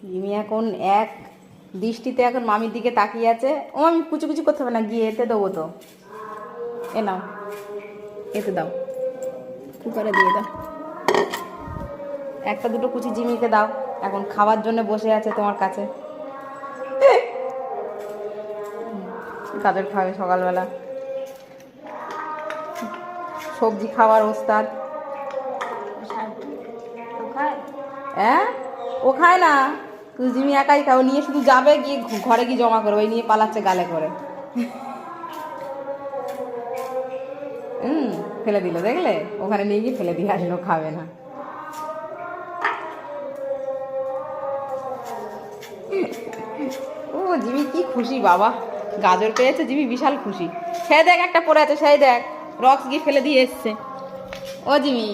Jimmy এখন এক দৃষ্টিতে এখন মামির দিকে তাকিয়ে আছে। ও আমি কুচি করতে হবে না, গিয়ে এতে দেবো তো। এ নাও, এতে দাও, কুকারে দিয়ে দাও। একটা দুটো কুচি জিমিকে দাও, এখন খাওয়ার জন্য বসে আছে তোমার কাছে। গাজর খাবে সকালবেলা, সবজি খাওয়ার ওস্তাদ। হ্যাঁ, ও খায় না, তুই জিমি একাই খাও, নিয়ে শুধু যাবে, গিয়ে ঘরে গিয়ে জমা করবে, ওই নিয়ে পালাচ্ছে গালে করে। ফেলে দিল, দেখলে? ওখানে নিয়ে গিয়ে ফেলে দিয়ে আসলো, খাবে না। ও জিমি কি খুশি বাবা, গাজর পেয়েছে জিমি, বিশাল খুশি। সেই দেখ একটা পড়ে আছে, সেই দেখ, রক্স গিয়ে ফেলে দিয়ে এসছে। ও জিমি